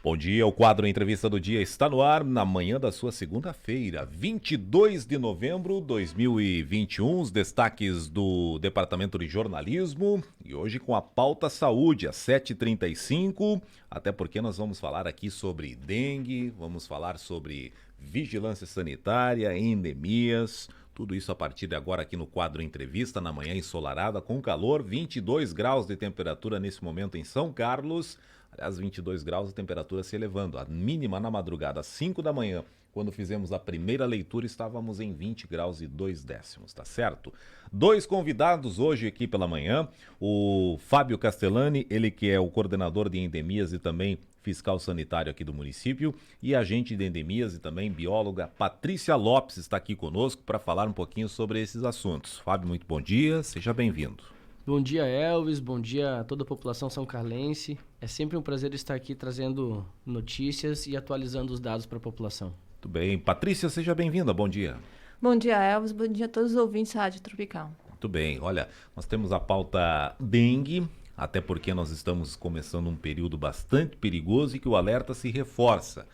Bom dia, o quadro Entrevista do Dia está no ar na manhã da sua segunda-feira, 22 de novembro de 2021. Os destaques do Departamento de Jornalismo e hoje com a pauta saúde, às 7h35, até porque nós vamos falar aqui sobre dengue, vamos falar sobre vigilância sanitária, endemias, tudo isso a partir de agora aqui no quadro Entrevista, na manhã ensolarada, com calor, 22 graus de temperatura nesse momento em São Carlos. Aliás, 22 graus, a temperatura se elevando. A mínima na madrugada, às 5 da manhã, quando fizemos a primeira leitura, estávamos em 20 graus e 2 décimos, tá certo? Dois convidados hoje aqui pela manhã, o Fábio Castellani, ele que é o coordenador de endemias e também fiscal sanitário aqui do município, e agente de endemias e também bióloga Patrícia Lopes está aqui conosco para falar um pouquinho sobre esses assuntos. Fábio, muito bom dia, seja bem-vindo. Bom dia, Elvis. Bom dia a toda a população são carlense. É sempre um prazer estar aqui trazendo notícias e atualizando os dados para a população. Muito bem. Patrícia, seja bem-vinda. Bom dia. Bom dia, Elvis. Bom dia a todos os ouvintes da Rádio Tropical. Muito bem. Olha, nós temos a pauta dengue, até porque nós estamos começando um período bastante perigoso e que o alerta se reforça.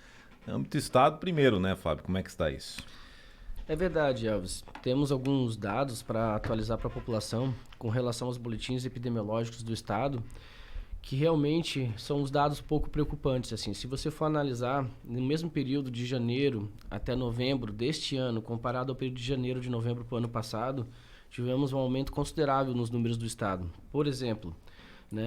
Âmbito estado primeiro, né, Fábio? Como é que está isso? É verdade, Elvis. Temos alguns dados para atualizar para a população com relação aos boletins epidemiológicos do estado, que realmente são os dados pouco preocupantes. Assim, se você for analisar, no mesmo período de janeiro até novembro deste ano, comparado ao período de janeiro de novembro para o ano passado, tivemos um aumento considerável nos números do estado. Por exemplo,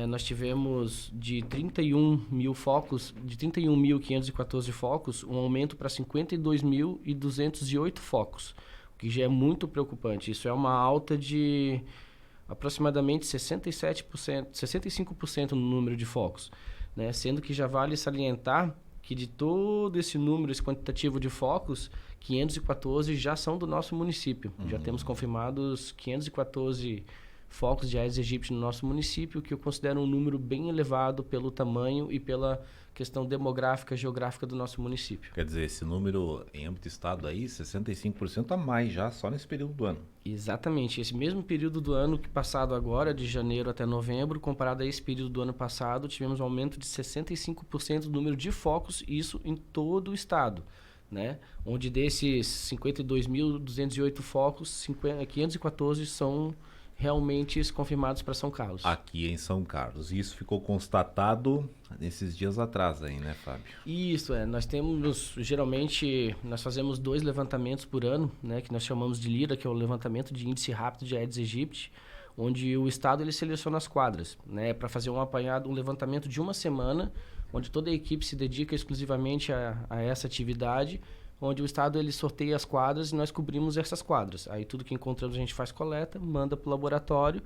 nós tivemos de 31.514 focos, um aumento para 52.208 focos, o que já é muito preocupante. Isso é uma alta de aproximadamente 67%, 65% no número de focos, sendo que já vale salientar que de todo esse número, esse quantitativo de focos, 514 já são do nosso município. Já temos confirmados 514 focos de Aedes aegypti no nosso município, que eu considero um número bem elevado pelo tamanho e pela questão demográfica, geográfica do nosso município. Quer dizer, esse número em âmbito estado aí, 65% a mais já, só nesse período do ano. Exatamente. Esse mesmo período do ano que passado agora, de janeiro até novembro, comparado a esse período do ano passado, tivemos um aumento de 65% do número de focos, isso em todo o estado. Onde desses 52.208 focos, 514 são realmente confirmados para São Carlos. Aqui em São Carlos. E isso ficou constatado nesses dias atrás aí, né, Fábio? Isso, nós temos, geralmente, nós fazemos 2 levantamentos por ano, que nós chamamos de LIRA, que é o levantamento de índice rápido de Aedes aegypti, onde o estado ele seleciona as quadras, para fazer um apanhado, um levantamento de uma semana, onde toda a equipe se dedica exclusivamente a essa atividade, onde o estado ele sorteia as quadras e nós cobrimos essas quadras. Aí tudo que encontramos a gente faz coleta, manda para o laboratório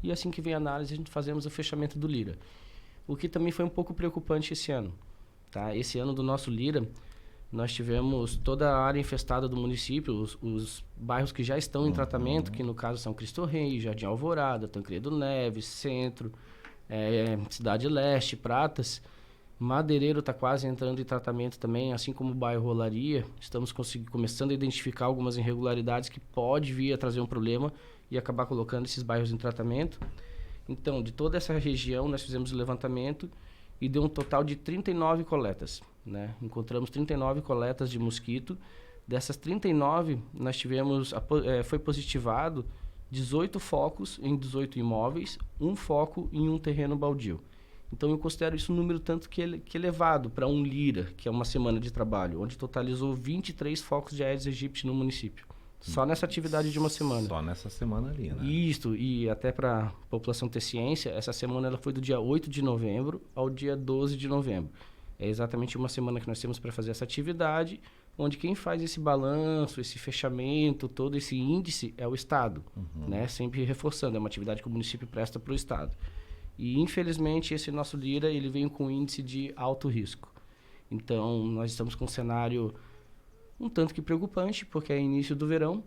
e assim que vem a análise a gente fazemos o fechamento do LIRA. O que também foi um pouco preocupante esse ano. Esse ano do nosso LIRA, nós tivemos toda a área infestada do município, os bairros que já estão em tratamento, que no caso são Cristo Rei, Jardim Alvorada, Tancredo Neves, Centro, Cidade Leste, Pratas. Madeireiro está quase entrando em tratamento também, assim como o bairro Rolaria. Estamos começando a identificar algumas irregularidades que pode vir a trazer um problema e acabar colocando esses bairros em tratamento. Então, de toda essa região, nós fizemos o levantamento e deu um total de 39 coletas. Encontramos 39 coletas de mosquito. Dessas 39, nós tivemos, foi positivado 18 focos em 18 imóveis, um foco em um terreno baldio. Então, eu considero isso um número tanto que elevado para um LIRA, que é uma semana de trabalho, onde totalizou 23 focos de Aedes aegypti no município. Só nessa atividade de uma semana. Só nessa semana ali, né? Isso, e até para a população ter ciência, essa semana ela foi do dia 8 de novembro ao dia 12 de novembro. É exatamente uma semana que nós temos para fazer essa atividade, onde quem faz esse balanço, esse fechamento, todo esse índice é o Estado. Sempre reforçando, é uma atividade que o município presta para o Estado. E, infelizmente, esse nosso LIRA ele vem com índice de alto risco. Então, nós estamos com um cenário um tanto que preocupante, porque é início do verão,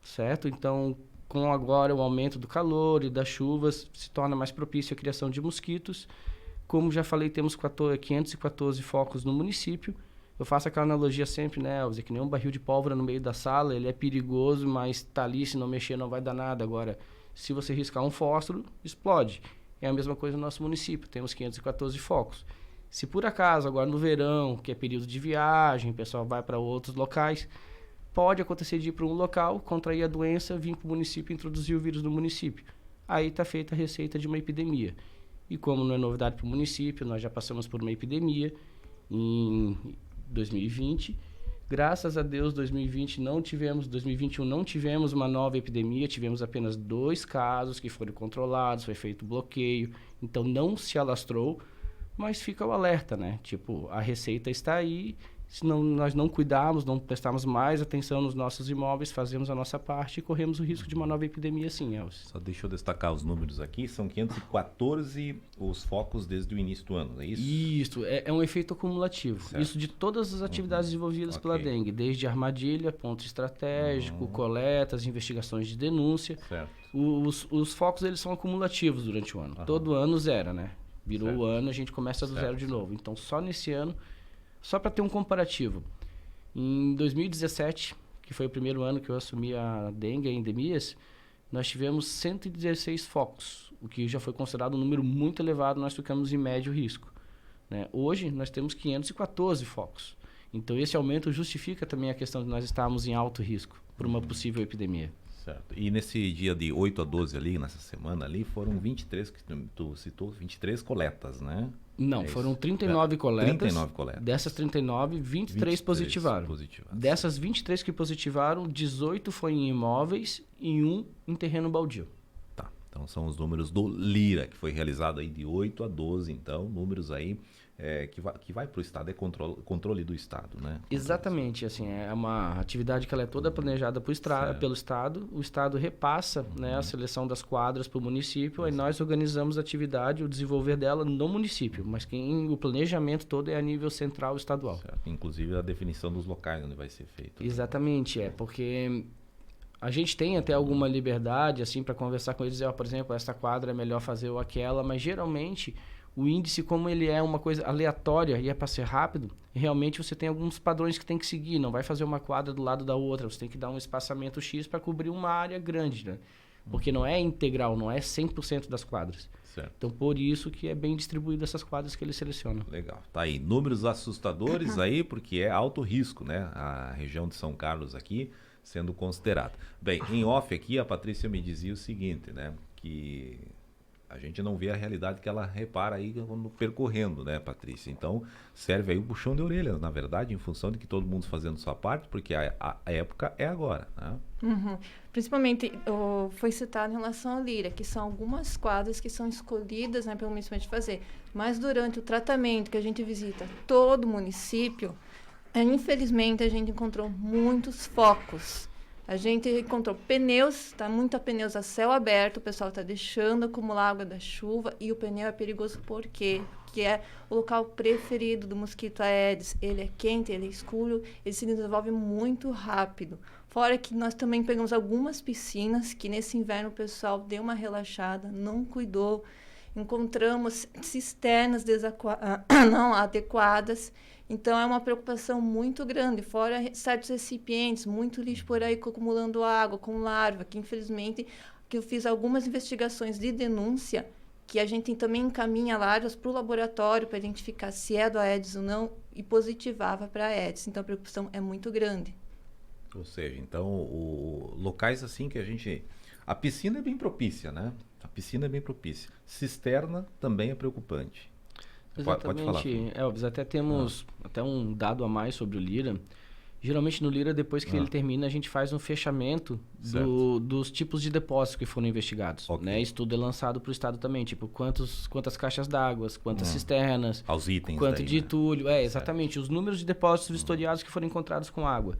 certo? Então, com agora o aumento do calor e das chuvas, se torna mais propício a criação de mosquitos. Como já falei, temos 514 focos no município. Eu faço aquela analogia sempre, Elvis, é que nem um barril de pólvora no meio da sala, ele é perigoso, mas tá ali, se não mexer não vai dar nada. Agora, se você riscar um fósforo, explode. É a mesma coisa no nosso município, temos 514 focos. Se por acaso, agora no verão, que é período de viagem, o pessoal vai para outros locais, pode acontecer de ir para um local, contrair a doença, vir para o município e introduzir o vírus no município. Aí está feita a receita de uma epidemia. E como não é novidade para o município, nós já passamos por uma epidemia em 2020. Graças a Deus, 2021 não tivemos uma nova epidemia, tivemos apenas 2 casos que foram controlados, foi feito bloqueio, então não se alastrou, mas fica o alerta, né? Tipo, a receita está aí, se nós não cuidarmos, não prestarmos mais atenção nos nossos imóveis, fazemos a nossa parte e corremos o risco de uma nova epidemia sim, Elcio. Só deixa eu destacar os números aqui, são 514 os focos desde o início do ano, é isso? Isso, é um efeito acumulativo. Certo. Isso de todas as atividades desenvolvidas pela dengue, desde armadilha, ponto estratégico, coletas, investigações de denúncia. Certo. Os focos eles são acumulativos durante o ano. Todo ano zero, né? Virou o ano, a gente começa do zero de novo. Então, só nesse ano, só para ter um comparativo, em 2017, que foi o primeiro ano que eu assumi a dengue, a endemias, nós tivemos 116 focos, o que já foi considerado um número muito elevado, nós ficamos em médio risco, né? Hoje, nós temos 514 focos. Então, esse aumento justifica também a questão de nós estarmos em alto risco por uma possível epidemia. Certo. E nesse dia de 8 a 12 ali, nessa semana ali, foram 23, que tu citou, 23 coletas, né? Não, foram 39 coletas. 39 coletas. Dessas 39, 23 positivaram. Dessas 23 que positivaram, 18 foi em imóveis e 1 em terreno baldio. Tá, então são os números do Lira, que foi realizado aí de 8 a 12, então, números aí que vai para o Estado, é controle do Estado, né? Exatamente, assim, é uma atividade que ela é toda planejada pelo Estado, o Estado repassa né, a seleção das quadras para o município, aí nós organizamos a atividade, o desenvolver dela no município, mas o planejamento todo é a nível central estadual. Certo. Inclusive a definição dos locais onde vai ser feito. Exatamente, porque a gente tem até alguma liberdade, assim, para conversar com eles, por exemplo, essa quadra é melhor fazer ou aquela, mas geralmente o índice, como ele é uma coisa aleatória e é para ser rápido, realmente você tem alguns padrões que tem que seguir. Não vai fazer uma quadra do lado da outra. Você tem que dar um espaçamento X para cobrir uma área grande, né? Porque não é integral, não é 100% das quadras. Certo. Então, por isso que é bem distribuído essas quadras que eles selecionam. Legal. Tá aí, números assustadores aí, porque é alto risco, né? A região de São Carlos aqui sendo considerada. Bem, em off aqui, a Patrícia me dizia o seguinte, né? Que a gente não vê a realidade que ela repara aí percorrendo, né, Patrícia? Então, serve aí o puxão de orelha, na verdade, em função de que todo mundo fazendo sua parte, porque a época é agora, né? Principalmente, foi citado em relação à Lira, que são algumas quadras que são escolhidas, né, pelo município de fazer. Mas durante o tratamento que a gente visita todo o município, infelizmente, a gente encontrou muitos focos. A gente encontrou pneus, muita pneus a céu aberto, o pessoal está deixando acumular água da chuva e o pneu é perigoso por quê? Porque é o local preferido do mosquito Aedes. Ele é quente, ele é escuro, ele se desenvolve muito rápido. Fora que nós também pegamos algumas piscinas que nesse inverno o pessoal deu uma relaxada, não cuidou. Encontramos cisternas não adequadas. Então, é uma preocupação muito grande. Fora certos recipientes, muito lixo por aí acumulando água, com larva, que infelizmente, que eu fiz algumas investigações de denúncia, que a gente também encaminha larvas para o laboratório para identificar se é do Aedes ou não, e positivava para Aedes. Então, a preocupação é muito grande. Ou seja, então, locais assim que a gente... A piscina é bem propícia, né? A piscina é bem propícia. Cisterna também é preocupante. Exatamente, pode falar. Elvis, até temos até um dado a mais sobre o Lira. Geralmente no Lira, depois que ele termina, a gente faz um fechamento dos tipos de depósitos que foram investigados. Okay. Né? Isso tudo é lançado para o Estado também, tipo quantas caixas d'água, quantas cisternas, aos itens quanto daí, de entulho. Né? Exatamente, os números de depósitos vistoriados que foram encontrados com água.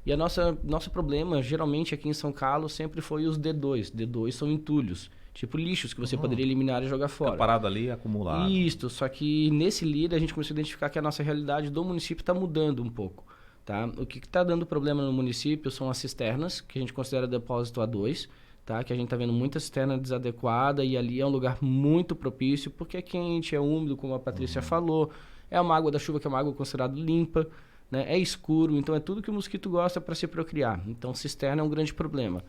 E nosso problema, geralmente aqui em São Carlos, sempre foi os D2. D2 são entulhos. Tipo lixos que você poderia eliminar e jogar fora. Fica parado ali, acumulado. Isso, só que nesse Lira a gente começou a identificar que a nossa realidade do município está mudando um pouco. Tá? O que está dando problema no município são as cisternas, que a gente considera depósito A2, tá? Que a gente está vendo muita cisterna desadequada e ali é um lugar muito propício, porque é quente, é úmido, como a Patrícia falou, é uma água da chuva que é uma água considerada limpa, né? É escuro, então é tudo que o mosquito gosta para se procriar. Então cisterna é um grande problema.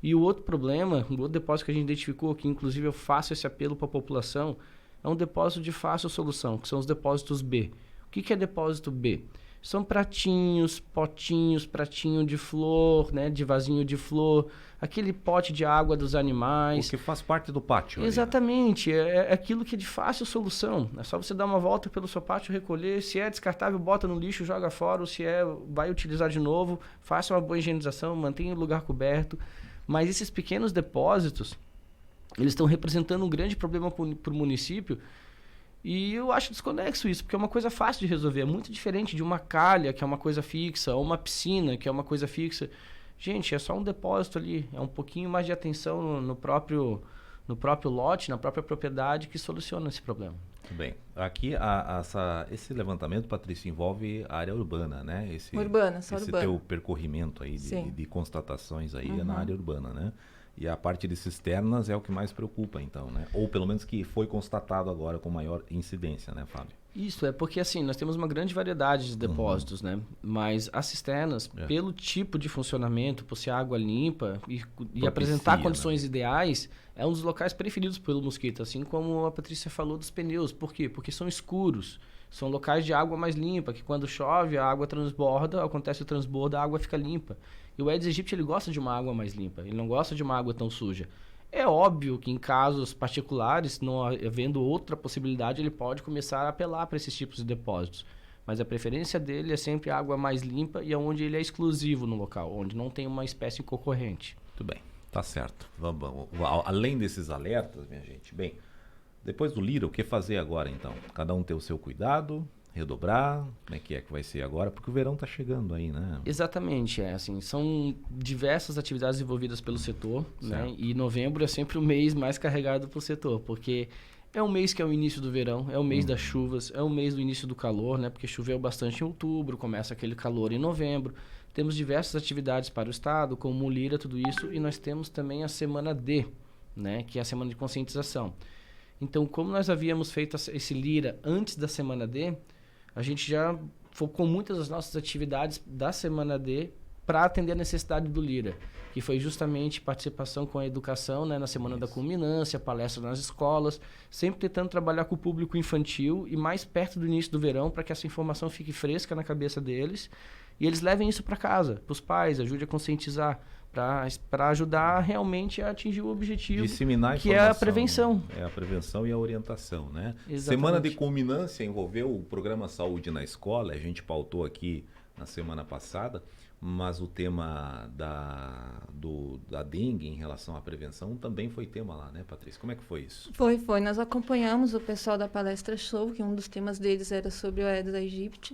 E o outro problema, o outro depósito que a gente identificou, que inclusive eu faço esse apelo para a população, é um depósito de fácil solução, que são os depósitos B. O que é depósito B? São pratinhos, potinhos, pratinho de flor, né, de vasinho de flor, aquele pote de água dos animais. O que faz parte do pátio. Exatamente, ali, né? É aquilo que é de fácil solução. É só você dar uma volta pelo seu pátio, recolher. Se é descartável, bota no lixo, joga fora. Ou se vai utilizar de novo, faça uma boa higienização, mantenha o lugar coberto. Mas esses pequenos depósitos, eles estão representando um grande problema para o município. E eu acho desconexo isso, porque é uma coisa fácil de resolver. É muito diferente de uma calha, que é uma coisa fixa, ou uma piscina, que é uma coisa fixa. Gente, é só um depósito ali. É um pouquinho mais de atenção no próprio lote, na própria propriedade, que soluciona esse problema. Muito bem. Aqui, esse levantamento, Patrícia, envolve a área urbana, né? Esse urbana. Teu percorrimento aí de constatações aí é na área urbana, né? E a parte de cisternas é o que mais preocupa, então, né? Ou pelo menos que foi constatado agora com maior incidência, né, Fábio? Isso, é porque assim, nós temos uma grande variedade de depósitos, né? Mas as cisternas, pelo tipo de funcionamento, por ser água limpa e apresentar condições ideais, é um dos locais preferidos pelo mosquito, assim como a Patrícia falou dos pneus. Por quê? Porque são escuros, são locais de água mais limpa, que quando chove a água transborda, acontece o transbordo, a água fica limpa. E o Aedes aegypti, ele gosta de uma água mais limpa, ele não gosta de uma água tão suja. É óbvio que em casos particulares, não havendo outra possibilidade, ele pode começar a apelar para esses tipos de depósitos. Mas a preferência dele é sempre água mais limpa e onde ele é exclusivo no local, onde não tem uma espécie concorrente. Muito bem, tá certo. Vamos, além desses alertas, minha gente, bem, depois do Lira, o que fazer agora então? Cada um ter o seu cuidado, redobrar, como é que vai ser agora? Porque o verão está chegando aí, né? Exatamente, assim, são diversas atividades envolvidas pelo setor, né? E novembro é sempre o mês mais carregado para o setor, porque é um mês que é o início do verão, é o mês das chuvas, é o mês do início do calor, né? Porque choveu bastante em outubro, começa aquele calor em novembro. Temos diversas atividades para o estado, como o Lira, tudo isso, e nós temos também a Semana D, né? Que é a Semana de Conscientização. Então, como nós havíamos feito esse Lira antes da Semana D, a gente já focou muitas das nossas atividades da Semana D para atender a necessidade do Lira, que foi justamente participação com a educação, né, na Semana da Culminância, palestra nas escolas, sempre tentando trabalhar com o público infantil e mais perto do início do verão para que essa informação fique fresca na cabeça deles e eles levem isso para casa, para os pais, ajude a conscientizar, para ajudar realmente a atingir o objetivo, disseminar que é a prevenção. É a prevenção e a orientação, né? Exatamente. Semana de culminância envolveu o programa Saúde na Escola, a gente pautou aqui na semana passada, mas o tema da dengue em relação à prevenção também foi tema lá, né, Patrícia? Como é que foi isso? Foi. Nós acompanhamos o pessoal da palestra show, que um dos temas deles era sobre o Aedes aegypti.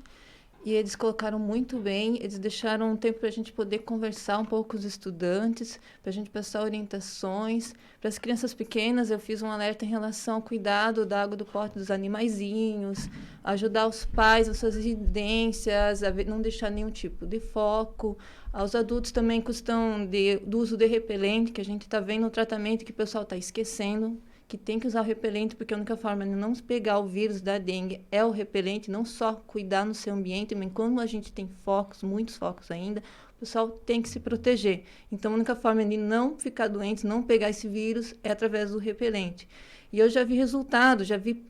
E eles colocaram muito bem, eles deixaram um tempo para a gente poder conversar um pouco com os estudantes, para a gente passar orientações. Para as crianças pequenas, eu fiz um alerta em relação ao cuidado da água do pote dos animaizinhos, ajudar os pais nas suas residências, a não deixar nenhum tipo de foco. Aos adultos também, questão do uso de repelente, que a gente está vendo o tratamento que o pessoal está esquecendo, que tem que usar o repelente, porque a única forma de não pegar o vírus da dengue é o repelente, não só cuidar no seu ambiente, mas como a gente tem focos, muitos focos ainda, o pessoal tem que se proteger. Então, a única forma de não ficar doente, não pegar esse vírus, é através do repelente. E eu já vi resultado, já vi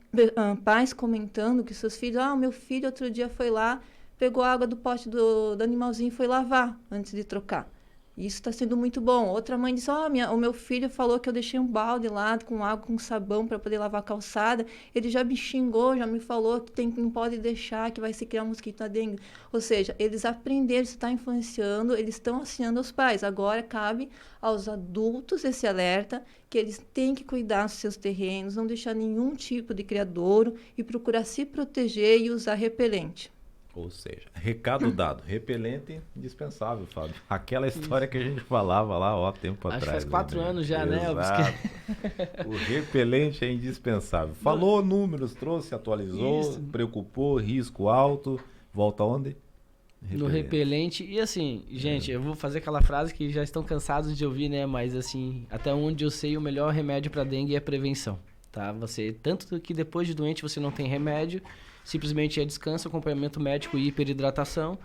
pais comentando que seus filhos, o meu filho outro dia foi lá, pegou a água do pote do animalzinho e foi lavar antes de trocar. Isso está sendo muito bom. Outra mãe disse, o meu filho falou que eu deixei um balde lá com água, com sabão para poder lavar a calçada. Ele já me xingou, já me falou que não pode deixar, que vai se criar um mosquito da dengue. Ou seja, eles aprenderam, isso está influenciando, eles estão ensinando aos pais. Agora cabe aos adultos esse alerta, que eles têm que cuidar dos seus terrenos, não deixar nenhum tipo de criadouro e procurar se proteger e usar repelente. Ou seja, recado dado, repelente indispensável, Fábio. Aquela história que a gente falava lá, tempo atrás. Acho que faz 4 anos já, né? O repelente é indispensável. Falou números, trouxe, atualizou, isso. Preocupou, risco alto, volta onde? No repelente. E assim, gente, eu vou fazer aquela frase que já estão cansados de ouvir, né? Mas assim, até onde eu sei, o melhor remédio para dengue é a prevenção, tá? Tanto que depois de doente você não tem remédio, simplesmente é descanso, acompanhamento médico e hiperidratação.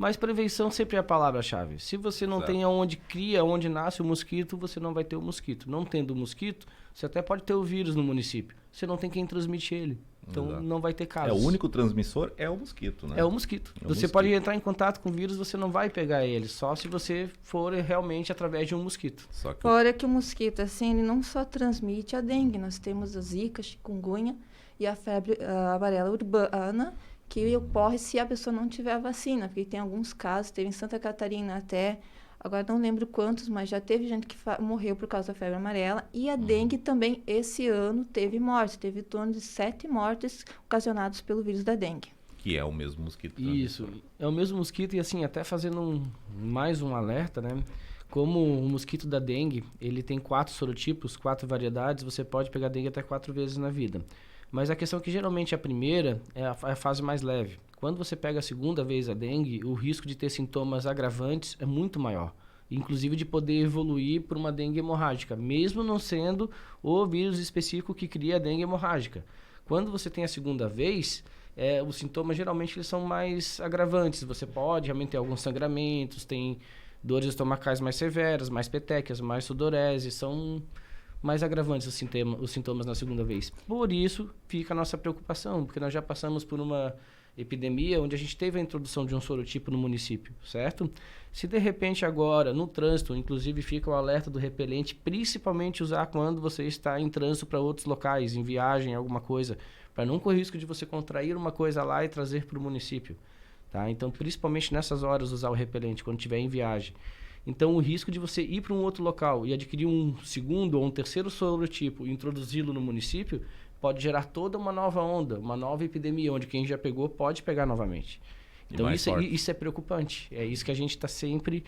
Mas prevenção sempre é a palavra-chave. Se você não tem onde cria, onde nasce o mosquito, você não vai ter o mosquito. Não tendo o mosquito, você até pode ter o vírus no município. Você não tem quem transmite ele. Então não vai ter casos. O único transmissor é o mosquito, né? É o mosquito. Você pode entrar em contato com o vírus, você não vai pegar ele. Só se você for realmente através de um mosquito. Fora que o mosquito, assim, ele não só transmite a dengue. Nós temos a zika, chikungunya e a febre amarela urbana, que ocorre se a pessoa não tiver a vacina. Porque tem alguns casos, teve em Santa Catarina até... Agora não lembro quantos, mas já teve gente que morreu por causa da febre amarela. E a dengue também, esse ano, teve mortes. Teve em torno de 7 mortes ocasionadas pelo vírus da dengue. Que é o mesmo mosquito. Isso, é o mesmo mosquito. E assim, até fazendo mais um alerta, né? Como o mosquito da dengue, ele tem 4 sorotipos, 4 variedades. Você pode pegar dengue até 4 vezes na vida. Mas a questão é que geralmente a primeira é a fase mais leve. Quando você pega a segunda vez a dengue, o risco de ter sintomas agravantes é muito maior. Inclusive de poder evoluir por uma dengue hemorrágica, mesmo não sendo o vírus específico que cria a dengue hemorrágica. Quando você tem a segunda vez, os sintomas geralmente eles são mais agravantes. Você pode realmente ter alguns sangramentos, tem dores estomacais mais severas, mais petequias, mais sudorese, são mais agravantes os sintomas na segunda vez. Por isso fica a nossa preocupação, porque nós já passamos por uma epidemia onde a gente teve a introdução de um sorotipo no município, certo? Se de repente agora, no trânsito, inclusive fica o alerta do repelente, principalmente usar quando você está em trânsito para outros locais, em viagem, alguma coisa, para não correr risco de você contrair uma coisa lá e trazer para o município, tá? Então, principalmente nessas horas, usar o repelente, quando estiver em viagem. Então, o risco de você ir para um outro local e adquirir um segundo ou um terceiro sorotipo e introduzi-lo no município pode gerar toda uma nova onda, uma nova epidemia, onde quem já pegou pode pegar novamente. Então, isso é preocupante. É isso que a gente está sempre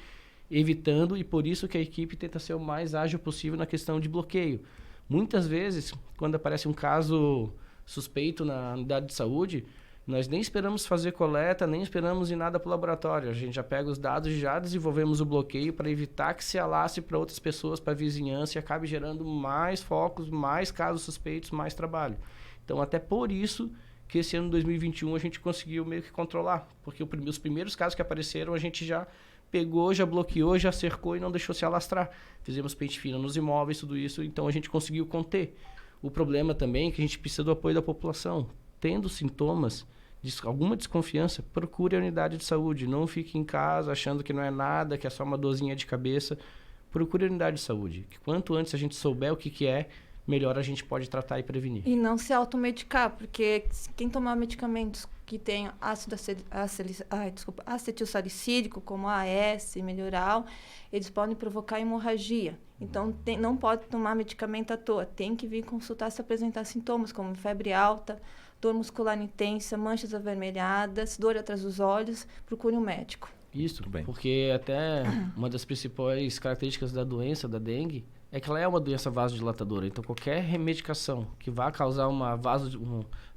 evitando e por isso que a equipe tenta ser o mais ágil possível na questão de bloqueio. Muitas vezes, quando aparece um caso suspeito na unidade de saúde, nós nem esperamos fazer coleta, nem esperamos ir nada para o laboratório. A gente já pega os dados e já desenvolvemos o bloqueio para evitar que se alasse para outras pessoas, para a vizinhança e acabe gerando mais focos, mais casos suspeitos, mais trabalho. Então, até por isso que esse ano de 2021 a gente conseguiu meio que controlar. Porque os primeiros casos que apareceram a gente já pegou, já bloqueou, já cercou e não deixou se alastrar. Fizemos pente fino nos imóveis, tudo isso, então a gente conseguiu conter. O problema também é que a gente precisa do apoio da população. Tendo sintomas, alguma desconfiança, procure a unidade de saúde. Não fique em casa achando que não é nada, que é só uma dorzinha de cabeça. Procure a unidade de saúde. Que quanto antes a gente souber o que é, melhor a gente pode tratar e prevenir. E não se automedicar, porque quem tomar medicamentos que tenham acetilsalicílico, como a AS, Melhoral, eles podem provocar hemorragia. Então, não pode tomar medicamento à toa. Tem que vir consultar se apresentar sintomas, como febre alta, dor muscular intensa, manchas avermelhadas, dor atrás dos olhos. Procure um médico. Isso, porque até uma das principais características da doença, da dengue, é que ela é uma doença vasodilatadora. Então, qualquer remedicação que vá causar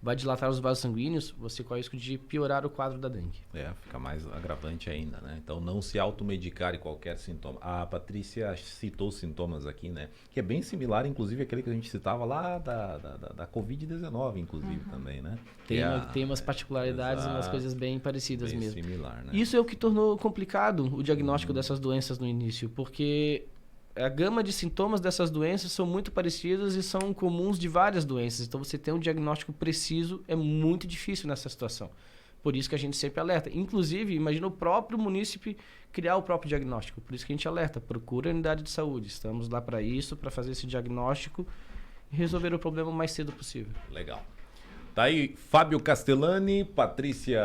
vai dilatar os vasos sanguíneos, você corre o risco de piorar o quadro da dengue. Fica mais agravante ainda, né? Então, não se automedicar em qualquer sintoma. A Patrícia citou sintomas aqui, né? Que é bem similar, inclusive, àquele que a gente citava lá da Covid-19, inclusive, também, né? Tem umas particularidades e umas coisas bem parecidas bem mesmo. Similar, né? Isso é o que tornou complicado o diagnóstico dessas doenças no início, porque a gama de sintomas dessas doenças são muito parecidas e são comuns de várias doenças. Então, você ter um diagnóstico preciso é muito difícil nessa situação. Por isso que a gente sempre alerta. Inclusive, imagina o próprio munícipe criar o próprio diagnóstico. Por isso que a gente alerta. Procura a unidade de saúde. Estamos lá para isso, para fazer esse diagnóstico e resolver o problema o mais cedo possível. Legal. Tá aí Fábio Castellani, Patrícia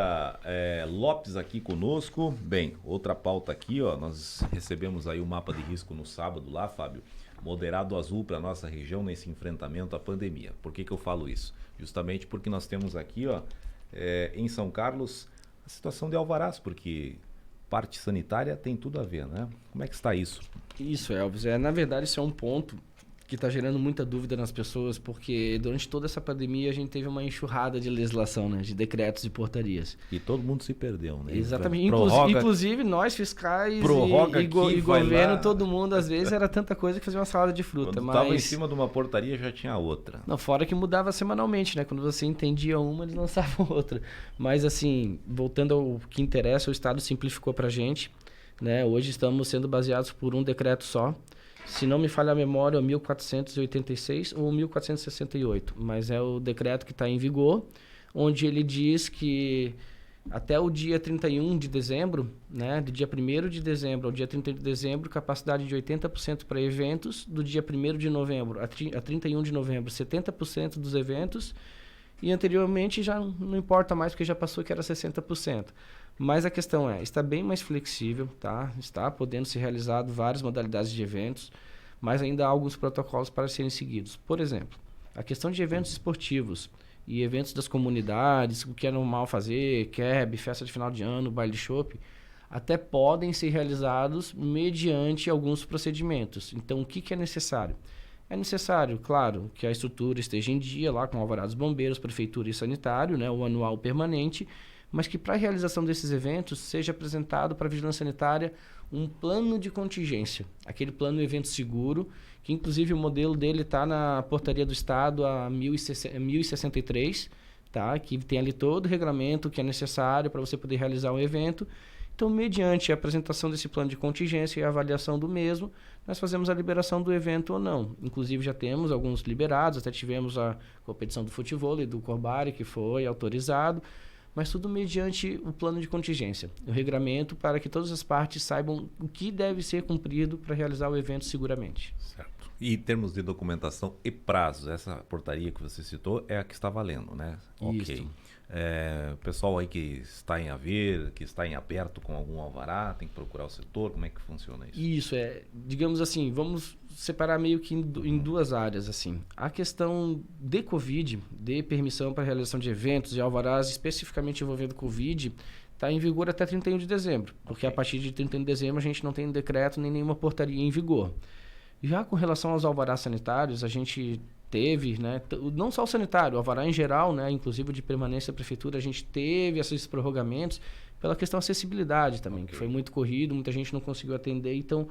Lopes aqui conosco. Bem, outra pauta aqui, ó, nós recebemos aí o mapa de risco no sábado lá, Fábio, moderado azul para nossa região nesse enfrentamento à pandemia. Por que eu falo isso? Justamente porque nós temos aqui, ó, em São Carlos, a situação de alvarás, porque parte sanitária tem tudo a ver, né? Como é que está isso? Isso, Elvis. Na verdade, isso é um ponto que está gerando muita dúvida nas pessoas, porque durante toda essa pandemia a gente teve uma enxurrada de legislação, né, de decretos e portarias. E todo mundo se perdeu, né? Exatamente. Inclusive nós fiscais e governo, todo mundo, às vezes, era tanta coisa que fazia uma salada de fruta. Quando estava em cima de uma portaria já tinha outra. Não, fora que mudava semanalmente, né? Quando você entendia uma, eles lançavam outra. Mas assim, voltando ao que interessa, o Estado simplificou para a gente, né? Hoje estamos sendo baseados por um decreto só. Se não me falha a memória, é o 1486 ou 1468, mas é o decreto que está em vigor, onde ele diz que até o dia 31 de dezembro, né, do dia 1º de dezembro ao dia 31 de dezembro, capacidade de 80% para eventos, do dia 1º de novembro a 31 de novembro, 70% dos eventos, e anteriormente já não importa mais, porque já passou que era 60%. Mas a questão está bem mais flexível, tá? Está podendo ser realizado várias modalidades de eventos, mas ainda há alguns protocolos para serem seguidos. Por exemplo, a questão de eventos esportivos e eventos das comunidades, o que é normal fazer, keb, festa de final de ano, baile de chopp, até podem ser realizados mediante alguns procedimentos. Então, o que é necessário? É necessário, claro, que a estrutura esteja em dia, lá com alvará dos bombeiros, prefeitura e sanitário, né, o anual permanente, mas que para a realização desses eventos seja apresentado para a Vigilância Sanitária um plano de contingência, aquele plano evento seguro, que inclusive o modelo dele está na Portaria do Estado a 1063, tá? Que tem ali todo o regulamento que é necessário para você poder realizar um evento. Então, mediante a apresentação desse plano de contingência e a avaliação do mesmo, nós fazemos a liberação do evento ou não. Inclusive, já temos alguns liberados, até tivemos a competição do futevôlei, do Corbari, que foi autorizado, mas tudo mediante o plano de contingência, o regramento para que todas as partes saibam o que deve ser cumprido para realizar o evento seguramente. Certo. E em termos de documentação e prazos, essa portaria que você citou é a que está valendo, né? Isso. Ok. O pessoal aí que está em haver, que está em aberto com algum alvará, tem que procurar o setor, como é que funciona isso? Isso, digamos assim, vamos separar meio que em duas áreas, assim. A questão de Covid, de permissão para realização de eventos e alvarás, especificamente envolvendo Covid, está em vigor até 31 de dezembro, porque a partir de 31 de dezembro a gente não tem decreto nem nenhuma portaria em vigor. Já com relação aos alvarás sanitários, a gente teve, né, não só o sanitário, o alvará em geral, né, inclusive de permanência da prefeitura, a gente teve esses prorrogamentos pela questão da acessibilidade também, que foi muito corrido, muita gente não conseguiu atender, então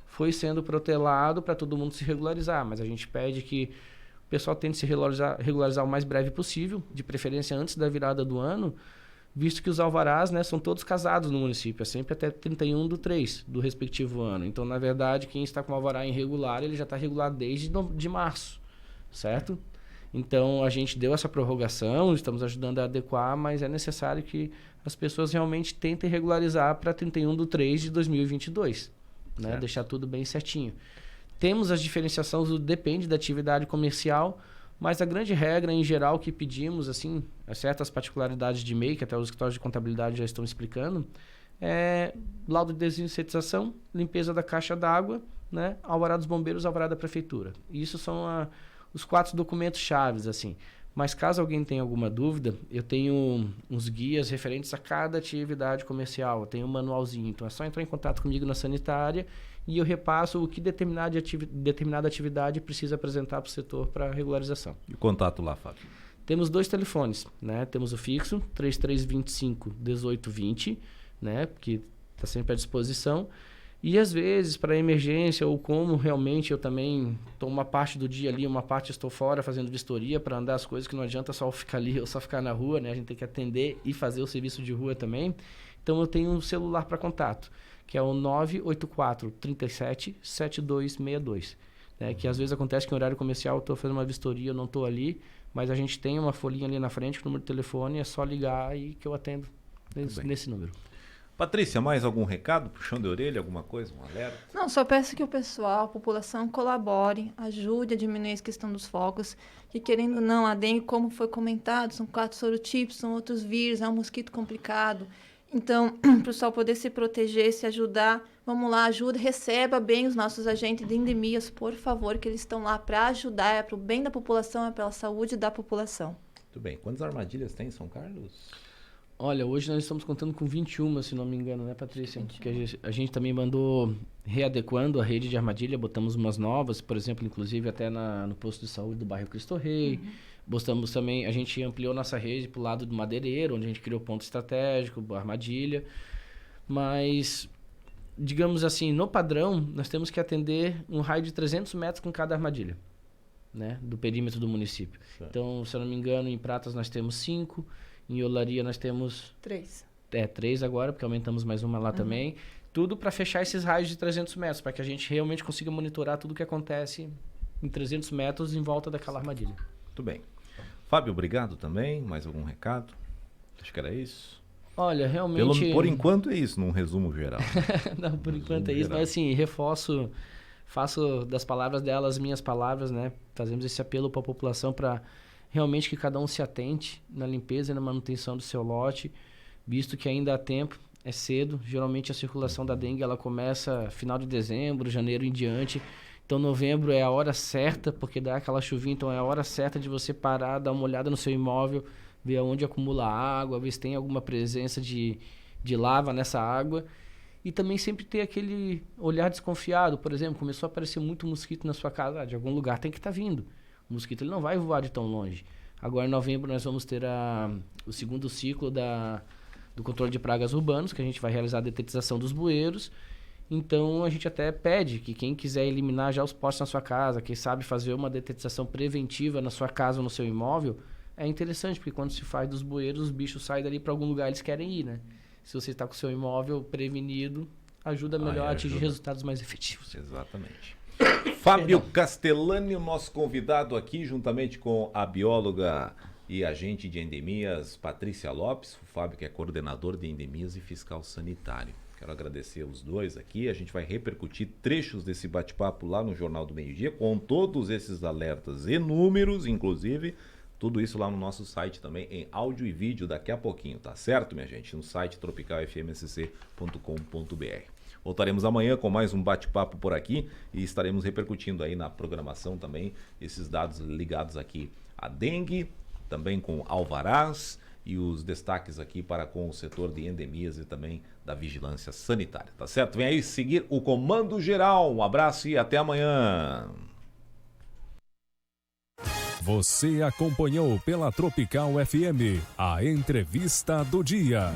foi sendo protelado para todo mundo se regularizar, mas a gente pede que o pessoal tente se regularizar o mais breve possível, de preferência antes da virada do ano, visto que os alvarás, né, são todos casados no município, é sempre até 31/3 do respectivo ano. Então, na verdade, quem está com o alvará irregular, ele já está regular desde de março, certo? Então, a gente deu essa prorrogação, estamos ajudando a adequar, mas é necessário que as pessoas realmente tentem regularizar para 31/3 de 2022, né? Deixar tudo bem certinho. Temos as diferenciações, depende da atividade comercial, mas a grande regra, em geral, que pedimos, assim, certas particularidades de MEI, que até os escritórios de contabilidade já estão explicando, é laudo de desinsetização, limpeza da caixa d'água, né, alvará dos bombeiros, alvará da prefeitura. Isso são os 4 documentos chaves, assim. Mas caso alguém tenha alguma dúvida, eu tenho uns guias referentes a cada atividade comercial, eu tenho um manualzinho, então é só entrar em contato comigo na sanitária e eu repasso o que determinada atividade precisa apresentar para o setor para regularização. E o contato lá, Fábio? Temos 2 telefones, né? Temos o fixo, 3325-1820, né? Que está sempre à disposição. E às vezes, para emergência, ou como realmente eu também estou uma parte do dia ali, uma parte estou fora fazendo vistoria para andar as coisas, que não adianta só ficar ali ou só ficar na rua, né? A gente tem que atender e fazer o serviço de rua também. Então eu tenho um celular para contato, que é o 984-37-7262. Né? Que às vezes acontece que em horário comercial eu estou fazendo uma vistoria, eu não estou ali, mas a gente tem uma folhinha ali na frente, o número de telefone, é só ligar e que eu atendo nesse número. Patrícia, mais algum recado? Puxão de orelha, alguma coisa, um alerta? Não, só peço que o pessoal, a população, colabore, ajude a diminuir a questão dos focos, que querendo ou não, a dengue, como foi comentado, são 4 sorotipos, são outros vírus, é um mosquito complicado. Então, para o pessoal poder se proteger, se ajudar, vamos lá, ajuda, receba bem os nossos agentes de endemias, por favor, que eles estão lá para ajudar, é para o bem da população, é pela saúde da população. Muito bem. Quantas armadilhas tem em São Carlos? Olha, hoje nós estamos contando com 21, se não me engano, né, Patrícia? Porque a gente também mandou readequando a rede de armadilha, botamos umas novas, por exemplo, inclusive até no posto de saúde do bairro Cristo Rei. Botamos também, a gente ampliou nossa rede para o lado do madeireiro, onde a gente criou ponto estratégico, armadilha. Mas, digamos assim, no padrão, nós temos que atender um raio de 300 metros com cada armadilha, né, do perímetro do município. Certo. Então, se eu não me engano, em Pratas nós temos 5, em Olaria nós temos 3. 3 agora, porque aumentamos mais uma lá também. Tudo para fechar esses raios de 300 metros, para que a gente realmente consiga monitorar tudo o que acontece em 300 metros em volta daquela armadilha. Muito bem. Fábio, obrigado também. Mais algum recado? Acho que era isso. Olha, realmente... Por enquanto é isso, num resumo geral. Não, por enquanto é isso, mas assim, faço das palavras dela as minhas palavras, né? Fazemos esse apelo para a população para realmente que cada um se atente na limpeza e na manutenção do seu lote, visto que ainda há tempo, é cedo. Geralmente a circulação da dengue ela começa final de dezembro, janeiro em diante. Então novembro é a hora certa, porque dá aquela chuvinha, então é a hora certa de você parar, dar uma olhada no seu imóvel, ver onde acumula água, ver se tem alguma presença de lava nessa água. E também sempre ter aquele olhar desconfiado. Por exemplo, começou a aparecer muito mosquito na sua casa, de algum lugar tem que estar vindo. O mosquito ele não vai voar de tão longe. Agora em novembro nós vamos ter o segundo ciclo do controle de pragas urbanos, que a gente vai realizar a detetização dos bueiros. Então a gente até pede que quem quiser eliminar já os postes na sua casa, quem sabe fazer uma detetização preventiva na sua casa ou no seu imóvel, é interessante, porque quando se faz dos bueiros, os bichos saem dali para algum lugar, eles querem ir, né? Se você está com o seu imóvel prevenido, ajuda melhor a atingir resultados mais efetivos. Exatamente. Fábio Castellani, o nosso convidado aqui, juntamente com a bióloga e agente de endemias, Patrícia Lopes. O Fábio que é coordenador de endemias e fiscal sanitário. Quero agradecer os dois aqui. A gente vai repercutir trechos desse bate-papo lá no Jornal do Meio-Dia, com todos esses alertas e números, inclusive, tudo isso lá no nosso site também, em áudio e vídeo daqui a pouquinho, tá certo, minha gente? No site tropicalfmsc.com.br. Voltaremos amanhã com mais um bate-papo por aqui e estaremos repercutindo aí na programação também esses dados ligados aqui à dengue, também com alvarás e os destaques aqui para com o setor de endemias e também da vigilância sanitária, tá certo? Vem aí seguir o Comando Geral. Um abraço e até amanhã. Você acompanhou pela Tropical FM a entrevista do dia.